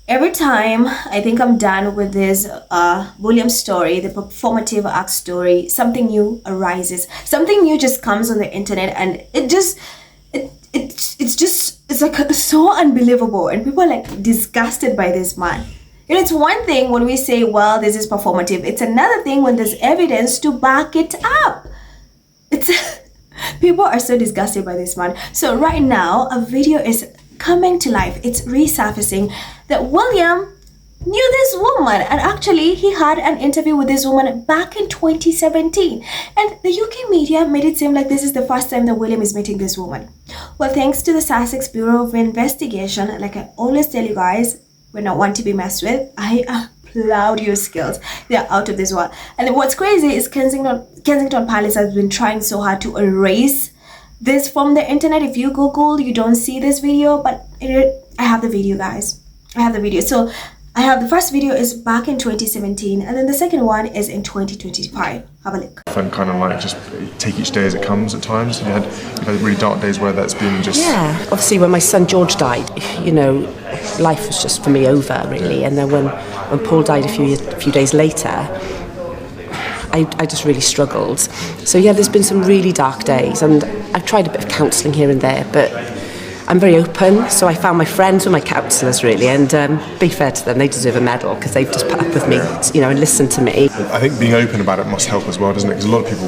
Every time I think I'm done with this William story, the performative act story, something new arises. Something new just comes on the internet, and it's like so unbelievable, and people are like disgusted by this man. It's one thing when we say, well, this is performative. It's another thing when there's evidence to back it up. It's people are so disgusted by this man. So right now, a video is coming to life. It's resurfacing that William knew this woman, and actually he had an interview with this woman back in 2017, and the UK media made it seem like this is the first time that William is meeting this woman. Well, thanks to the Sussex Bureau of Investigation, like I always tell you guys, we're not one to be messed with. I applaud your skills. They're out of this world. And what's crazy is Kensington Palace has been trying so hard to erase this from the internet. If you Google, you don't see this video, but I have the video, guys. I have the video. So I have the first video is back in 2017, and then the second one is in 2025. Have a look. And kind of like just take each day as it comes at times. You've had really dark days where that's been just... Yeah, obviously when my son George died, life was just for me over, really. And then when Paul died a few days later, I just really struggled. So yeah, there's been some really dark days, and I've tried a bit of counselling here and there, but I'm very open, so I found my friends were my counsellors, really, and be fair to them, they deserve a medal because they've just put up with me, and listened to me. I think being open about it must help as well, doesn't it? Because a lot of people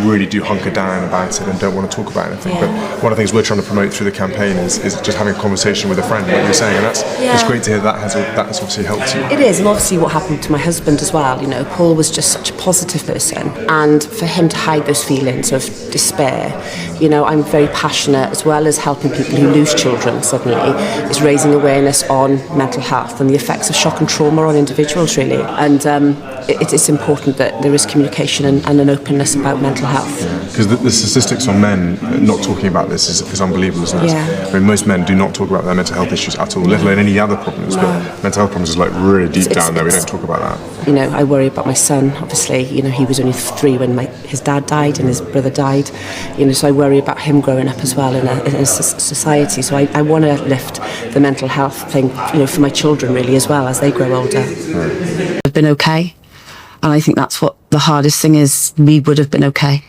really do hunker down about it and don't want to talk about anything. Yeah. But one of the things we're trying to promote through the campaign is just having a conversation with a friend, like you're saying, and it's great to hear that has obviously helped you. It is, and obviously what happened to my husband as well. Paul was just such a positive person, and for him to hide those feelings of despair, I'm very passionate, as well as helping people who lose children suddenly, is raising awareness on mental health and the effects of shock and trauma on individuals, really. And it's important that there is communication and an openness about mental health. Because the statistics on men not talking about this is unbelievable, isn't it? Yeah. I mean, most men do not talk about their mental health issues at all, let alone any other problems. No. But mental health problems is like really deep down there. We don't talk about that. I worry about my son. Obviously, he was only 3 when his dad died and his brother died. So I worry about him growing up as well in a society. So I want to lift the mental health thing, for my children really as well as they grow older. Right. I've been okay, and I think that's what the hardest thing is. We would have been okay.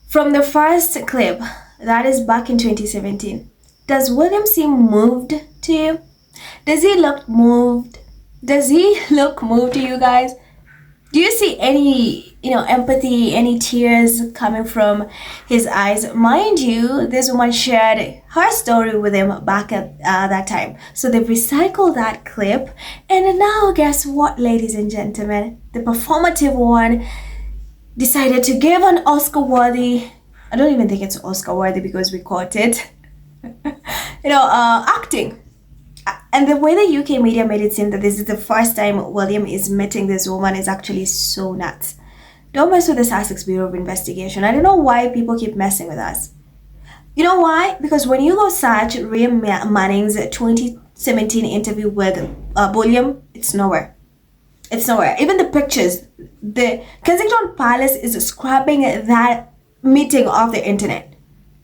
From the first clip, that is back in 2017, does William seem moved to you? Does he look moved? Does he look moved to you guys? Do you see any, empathy, any tears coming from his eyes? Mind you, this woman shared her story with him back at that time. So they've recycled that clip. And now guess what, ladies and gentlemen? The performative one decided to give an Oscar-worthy, I don't even think it's Oscar-worthy because we caught it, acting. And the way the UK media made it seem that this is the first time William is meeting this woman is actually so nuts. Don't mess with the Sussex Bureau of Investigation. I don't know why people keep messing with us. You know why? Because when you go search Ryan Manning's 2017 interview with William, it's nowhere. It's nowhere. Even the pictures, the Kensington Palace is scrapping that meeting off the internet.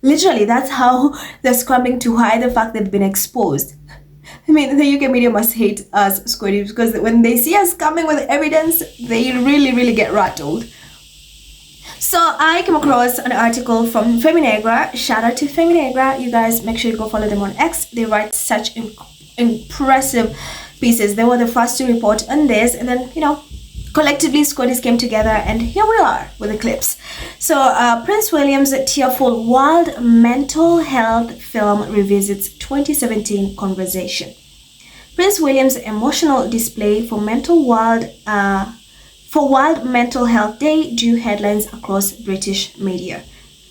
Literally, that's how they're scrapping to hide the fact they've been exposed. I mean, the UK media must hate us squiddies, because when they see us coming with evidence, they really, really get rattled. So I came across an article from Feminegra. Shout out to Feminegra. You guys make sure you go follow them on X. They write such impressive pieces. They were the first to report on this, and then, collectively squaddies came together, and here we are with the clips. So Prince William's tearful wild mental health film revisits 2017 conversation. Prince William's emotional display for World Mental Health Day drew headlines across British media.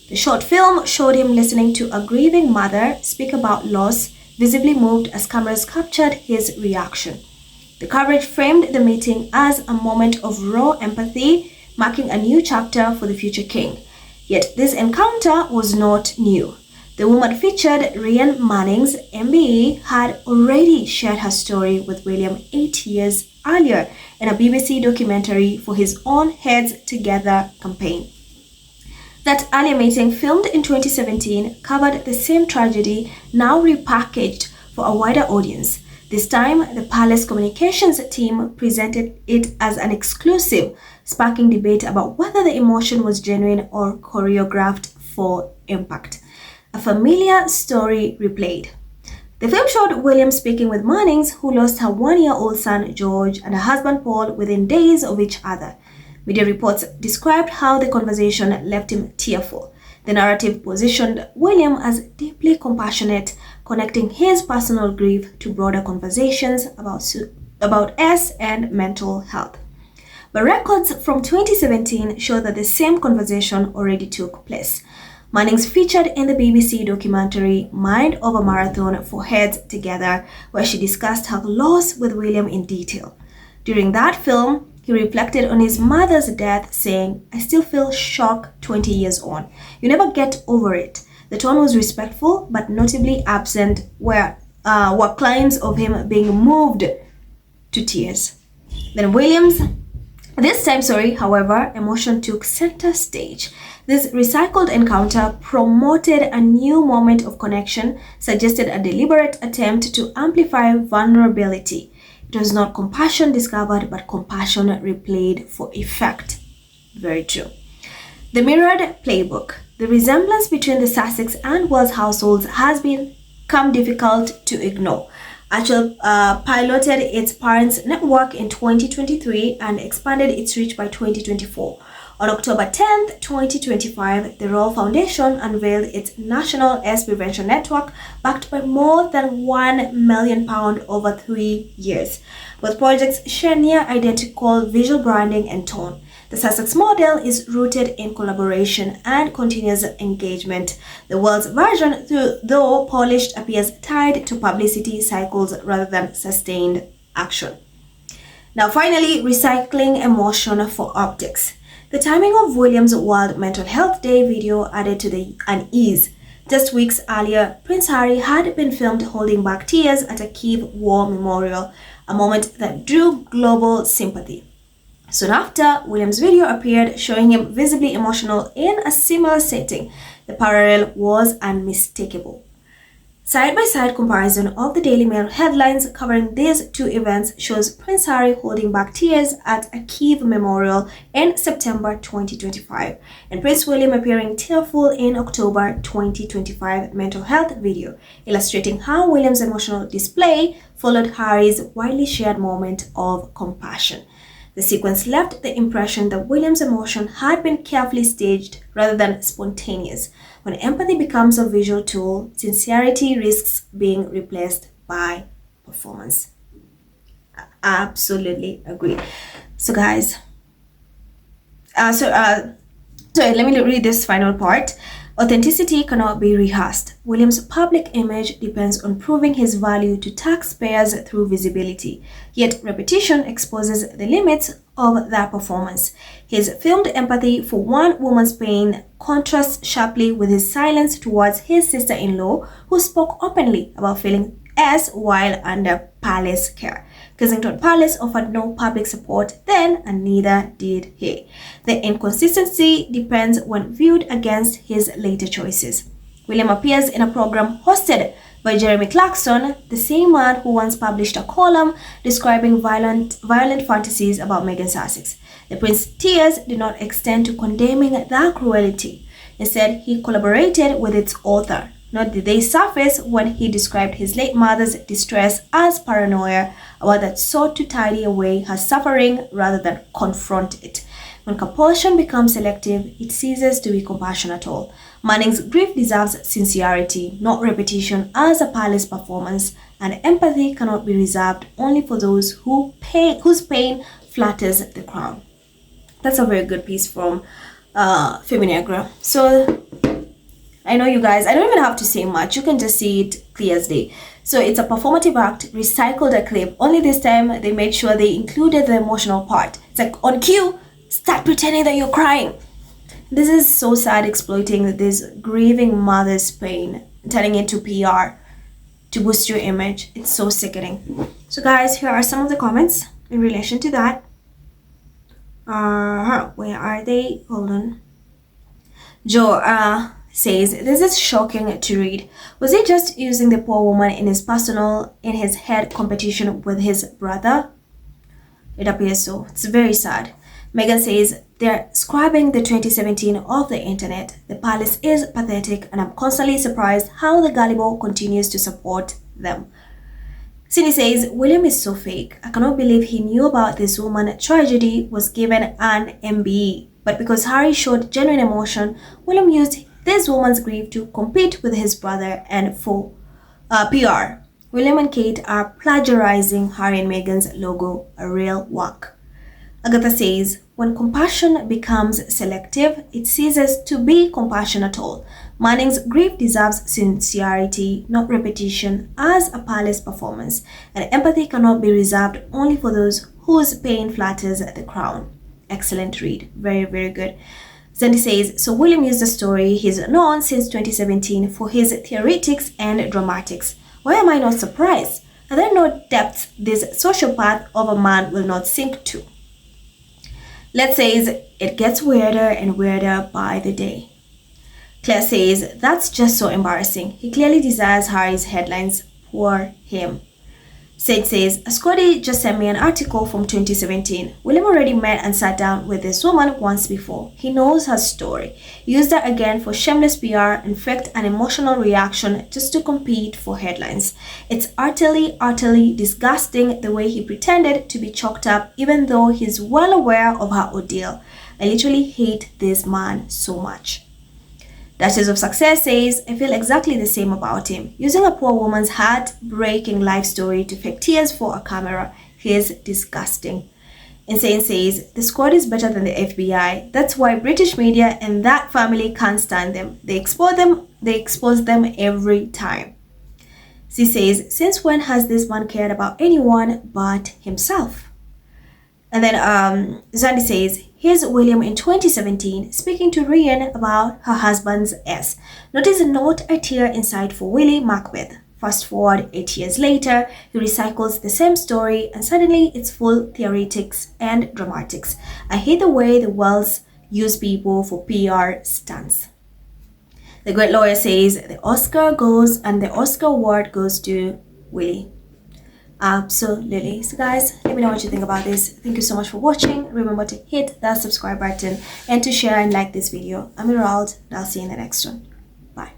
The short film showed him listening to a grieving mother speak about loss, visibly moved as cameras captured his reaction. The coverage framed the meeting as a moment of raw empathy, marking a new chapter for the future king. Yet this encounter was not new. The woman featured, Ryan Manning's MBE, had already shared her story with William 8 years earlier in a BBC documentary for his own Heads Together campaign. That earlier meeting, filmed in 2017, covered the same tragedy, now repackaged for a wider audience. This time, the Palace communications team presented it as an exclusive, sparking debate about whether the emotion was genuine or choreographed for impact. A familiar story replayed. The film showed William speaking with Mannings, who lost her one-year-old son George and her husband Paul within days of each other. Media reports described how the conversation left him tearful. The narrative positioned William as deeply compassionate, connecting his personal grief to broader conversations about S and mental health. But records from 2017 show that the same conversation already took place. Mannings featured in the BBC documentary Mind Over Marathon for Heads Together, where she discussed her loss with William in detail. During that film, he reflected on his mother's death, saying, "I still feel shock 20 years on. You never get over it." The tone was respectful, but notably absent were claims of him being moved to tears. Then this time, however, emotion took center stage. This recycled encounter promoted a new moment of connection, suggested a deliberate attempt to amplify vulnerability. It was not compassion discovered, but compassion replayed for effect. Very true. The mirrored playbook. The resemblance between the Sussex and Wells households has become difficult to ignore. Archel piloted its parents' network in 2023 and expanded its reach by 2024. On October 10th, 2025, the Royal Foundation unveiled its National AIDS Prevention Network, backed by more than £1 million over 3 years. Both projects share near identical visual branding and tone. The Sussex model is rooted in collaboration and continuous engagement. The Wells version, though polished, appears tied to publicity cycles rather than sustained action. Now finally, recycling emotion for optics. The timing of William's World Mental Health Day video added to the unease. Just weeks earlier, Prince Harry had been filmed holding back tears at a Kyiv War Memorial, a moment that drew global sympathy. Soon after, William's video appeared showing him visibly emotional in a similar setting. The parallel was unmistakable. Side-by-side comparison of the Daily Mail headlines covering these two events shows Prince Harry holding back tears at a Kyiv memorial in September 2025 and Prince William appearing tearful in October 2025 mental health video, illustrating how William's emotional display followed Harry's widely shared moment of compassion. The sequence left the impression that William's emotion had been carefully staged rather than spontaneous. When empathy becomes a visual tool, sincerity risks being replaced by performance. I absolutely agree. So guys, let me read this final part. Authenticity cannot be rehearsed. William's public image depends on proving his value to taxpayers through visibility. Yet repetition exposes the limits of that performance. His filmed empathy for one woman's pain contrasts sharply with his silence towards his sister-in-law, who spoke openly about feeling S while under palace care. Kensington Palace offered no public support then, and neither did he. The inconsistency depends when viewed against his later choices. William appears in a program hosted by Jeremy Clarkson, the same man who once published a column describing violent fantasies about Meghan Sussex. The prince's tears did not extend to condemning that cruelty. Instead, he collaborated with its author. Nor did they surface when he described his late mother's distress as paranoia, a word that sought to tidy away her suffering rather than confront it. When compulsion becomes selective, it ceases to be compassion at all. Manning's grief deserves sincerity, not repetition as a palace performance, and empathy cannot be reserved only for those whose pain flatters the crown. That's a very good piece from Feminegra. So I know you guys, I don't even have to say much. You can just see it clear as day. So it's a performative act, recycled a clip. Only this time they made sure they included the emotional part. It's like, on cue, start pretending that you're crying. This is so sad, exploiting this grieving mother's pain, turning into PR to boost your image. It's so sickening. So guys, here are some of the comments in relation to that. Where are they? Hold on. Joe says, this is shocking to read. Was he just using the poor woman in his head competition with his brother? It appears so. It's very sad. Megan says, they're scrubbing the 2017 off the internet. The palace is pathetic and I'm constantly surprised how the gullible continues to support them. Cindy says, William is so fake. I cannot believe he knew about this woman tragedy, was given an MBE. But because Harry showed genuine emotion, William used this woman's grief to compete with his brother and for PR. William and Kate are plagiarizing Harry and Meghan's logo, a real work. Agatha says, when compassion becomes selective, it ceases to be compassion at all. Manning's grief deserves sincerity, not repetition, as a palace performance, and empathy cannot be reserved only for those whose pain flatters the crown. Excellent read. Very, very good. Sandy says, so William used the story he's known since 2017 for his theoretics and dramatics. Why am I not surprised? Are there no depths this sociopath of a man will not sink to? Let's says, it gets weirder and weirder by the day. Claire says, that's just so embarrassing. He clearly desires Harry's headlines. Poor him. Sage says, Scotty just sent me an article from 2017. William already met and sat down with this woman once before. He knows her story. He used her again for shameless PR and faked an emotional reaction just to compete for headlines. It's utterly disgusting the way he pretended to be chalked up even though he's well aware of her ordeal. I literally hate this man so much. Duchess of Success says, I feel exactly the same about him. Using a poor woman's heart-breaking life story to fake tears for a camera is disgusting. Insane says, the squad is better than the FBI. That's why British media and that family can't stand them. They expose them every time. She says, since when has this man cared about anyone but himself? And then Zandy says, here's William in 2017 speaking to Rhian about her husband's S. Notice not a tear inside for Willie Macbeth. Fast forward 8 years later, he recycles the same story and suddenly it's full theoretics and dramatics. I hate the way the Wells use people for PR stunts. The great lawyer says the Oscar award goes to Willie. Absolutely. So guys, let me know what you think about this. Thank you so much for watching. Remember to hit that subscribe button and to share and like this video. I'm Gerald and I'll see you in the next one. Bye.